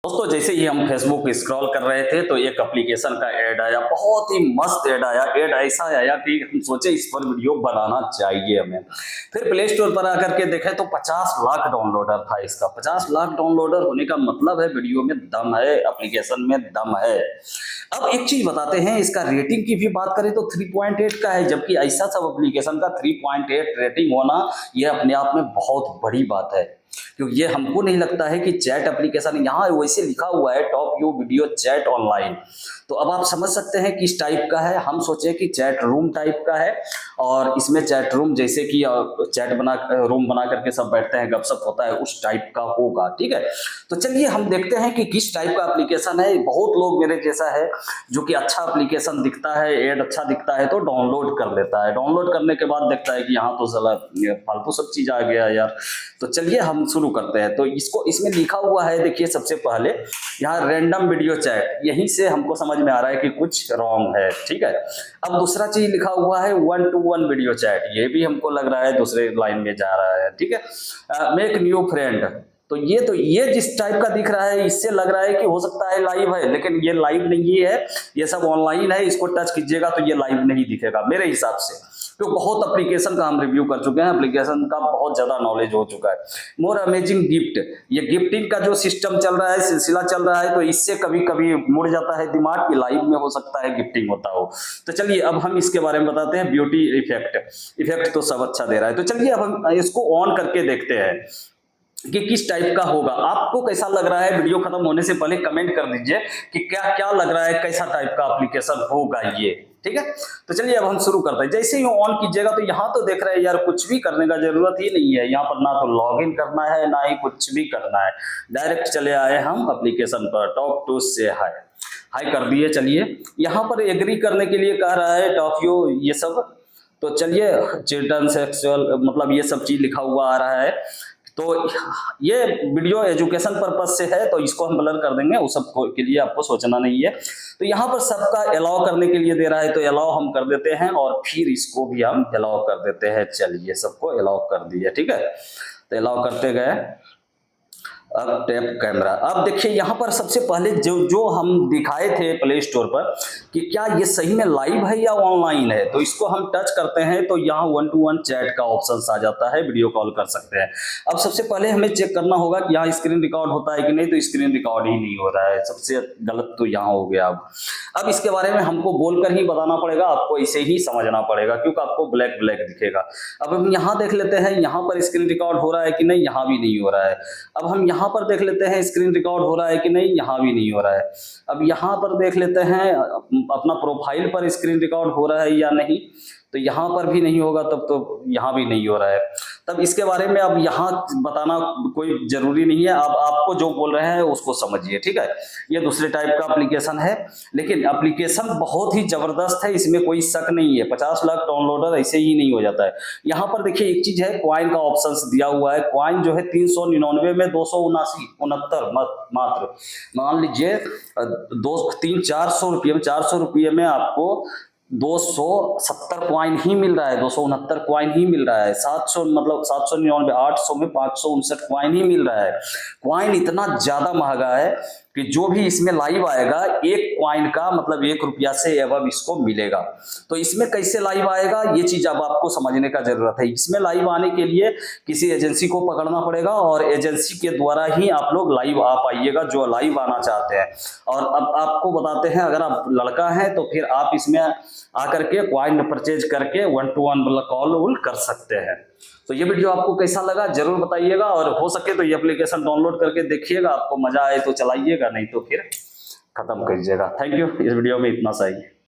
दोस्तों जैसे ही हम फेसबुक स्क्रॉल कर रहे थे तो एक एप्लीकेशन का ऐड आया, बहुत ही मस्त ऐड आया। ऐड ऐसा आया कि हम सोचे इस पर वीडियो बनाना चाहिए हमें। फिर प्ले स्टोर पर आकर के देखे तो 50 लाख डाउनलोडर था इसका। 50 लाख डाउनलोडर होने का मतलब है वीडियो में दम है, एप्लीकेशन में दम है। अब एक चीज बताते हैं, इसका रेटिंग की भी बात करें तो 3.8 का है, जबकि ऐसा सब एप्लीकेशन का 3.8 रेटिंग होना यह अपने आप में बहुत बड़ी बात है। क्योंकि ये हमको नहीं लगता है कि चैट एप्लीकेशन, यहाँ वैसे लिखा हुआ है top view video chat online, तो अब आप समझ सकते हैं किस टाइप का है। हम सोचे कि चैट रूम टाइप का है, और इसमें चैट रूम जैसे कि चैट बना रूम बना करके सब बैठते हैं, गपशप होता है, उस टाइप का होगा। ठीक है, तो चलिए हम देखते हैं कि किस टाइप का एप्लीकेशन है। बहुत लोग मेरे जैसा है जो कि अच्छा एप्लीकेशन दिखता है, एड अच्छा दिखता है तो डाउनलोड कर लेता है। डाउनलोड करने के बाद देखता है कि यहाँ तो साला फालतू सब चीज आ गया यार। तो चलिए हम शुरू करते हैं। तो इसको इसमें लिखा हुआ है, देखिए सबसे पहले यहाँ रैंडम वीडियो चैट, यहीं से हमको समझ में आ रहा है कि कुछ रॉन्ग है। ठीक है, अब दूसरा चीज लिखा हुआ है 1-to-1 वीडियो चैट, ये भी हमको लग रहा है दूसरे लाइन में जा रहा है। ठीक है, मेक न्यू फ्रेंड, तो ये जिस टाइप का दिख रहा है इससे लग रहा है कि हो सकता है लाइव है, लेकिन ये लाइव नहीं है, ये सब ऑनलाइन है। इसको टच कीजिएगा तो ये लाइव नहीं दिखेगा मेरे हिसाब से। तो बहुत एप्लीकेशन का हम रिव्यू कर चुके हैं, एप्लीकेशन का बहुत ज्यादा नॉलेज हो चुका है। मोर अमेजिंग गिफ्ट, ये गिफ्टिंग का जो सिस्टम चल रहा है, सिलसिला चल रहा है, तो इससे कभी कभी मुड़ जाता है दिमाग कि लाइव में हो सकता है गिफ्टिंग होता हो। तो चलिए अब हम इसके बारे में बताते हैं। ब्यूटी इफेक्ट तो सब अच्छा दे रहा है, तो चलिए अब हम इसको ऑन करके देखते हैं कि किस टाइप का होगा। आपको कैसा लग रहा है, वीडियो खत्म होने से पहले कमेंट कर दीजिए कि क्या क्या लग रहा है, कैसा टाइप का एप्लीकेशन होगा ये। ठीक है, तो चलिए अब हम शुरू करते हैं। जैसे ही ऑन कीजिएगा तो यहाँ तो देख रहे हैं यार, कुछ भी करने का जरूरत ही नहीं है। यहाँ पर ना तो लॉगिन करना है ना ही कुछ भी करना है, डायरेक्ट चले आए हम एप्लीकेशन पर। टॉप टू से हाय, हाय कर दिए। चलिए यहाँ पर एग्री करने के लिए कह रहा है टॉप यू ये सब, तो चलिए चिल्ड्रन सेक्सुअल मतलब ये सब चीज लिखा हुआ आ रहा है। तो ये वीडियो एजुकेशन पर्पज से है, तो इसको हम ब्लर कर देंगे, उस सब के लिए आपको सोचना नहीं है। तो यहाँ पर सबका अलाउ करने के लिए दे रहा है, तो अलाउ हम कर देते हैं, और फिर इसको भी हम अलाउ कर देते हैं। चलिए सबको अलाउ कर दिया। ठीक है, तो अलाउ करते गए। अब टैप कैमरा, अब देखिए यहाँ पर सबसे पहले जो हम दिखाए थे प्ले स्टोर पर कि क्या ये सही में लाइव है या ऑनलाइन है, तो इसको हम टच करते हैं तो यहाँ 1-to-1 चैट का ऑप्शन आ जाता है, वीडियो कॉल कर सकते हैं। अब सबसे पहले हमें चेक करना होगा कि यहाँ स्क्रीन रिकॉर्ड होता है कि नहीं, तो स्क्रीन रिकॉर्ड ही नहीं हो रहा है, सबसे गलत तो यहाँ हो गया। अब इसके बारे में हमको बोलकर ही बताना पड़ेगा, आपको इसे ही समझना पड़ेगा, क्योंकि आपको ब्लैक ब्लैक दिखेगा। अब हम यहाँ देख लेते हैं, यहाँ पर स्क्रीन रिकॉर्ड हो रहा है कि नहीं, यहाँ भी नहीं हो रहा है। अब हम यहाँ पर देख लेते हैं स्क्रीन रिकॉर्ड हो रहा है कि नहीं, यहाँ भी नहीं हो रहा है। अब यहाँ पर देख लेते हैं अपना प्रोफाइल पर स्क्रीन रिकॉर्ड हो रहा है या नहीं, तो यहाँ पर भी नहीं होगा, तब तो यहाँ भी नहीं हो रहा है। तब इसके बारे में अब यहाँ बताना कोई जरूरी नहीं है, अब आपको जो बोल रहे हैं उसको समझिए। ठीक है, ये दूसरे टाइप का एप्लीकेशन है, लेकिन एप्लीकेशन बहुत ही जबरदस्त है, इसमें कोई शक नहीं है। 50 लाख डाउनलोडर ऐसे ही नहीं हो जाता है। यहाँ पर देखिए एक चीज है, क्वाइन का ऑप्शन दिया हुआ है। क्वाइन जो है 399 में 279 मात्र, मान लीजिए 400 रुपये में आपको 270 क्वाइन ही मिल रहा है, 269 क्वाइन ही मिल रहा है। 700 मतलब 799, 800 में 559 क्वाइन ही मिल रहा है। क्वाइन इतना ज्यादा महंगा है कि जो भी इसमें लाइव आएगा, एक क्वाइन का मतलब 1 रुपया से एवं इसको मिलेगा। तो इसमें कैसे लाइव आएगा ये चीज अब आपको समझने का जरूरत है। इसमें लाइव आने के लिए किसी एजेंसी को पकड़ना पड़ेगा, और एजेंसी के द्वारा ही आप लोग लाइव आ पाइएगा जो लाइव आना चाहते हैं। और अब आपको बताते हैं, अगर आप लड़का हैं तो फिर आप इसमें आकर के क्वाइन परचेज करके 1-to-1 कॉल कर सकते हैं। तो ये वीडियो आपको कैसा लगा जरूर बताइएगा, और हो सके तो ये एप्लीकेशन डाउनलोड करके देखिएगा, आपको मजा आए तो चलाइएगा, नहीं तो फिर खत्म करिएगा। थैंक यू, इस वीडियो में इतना सही।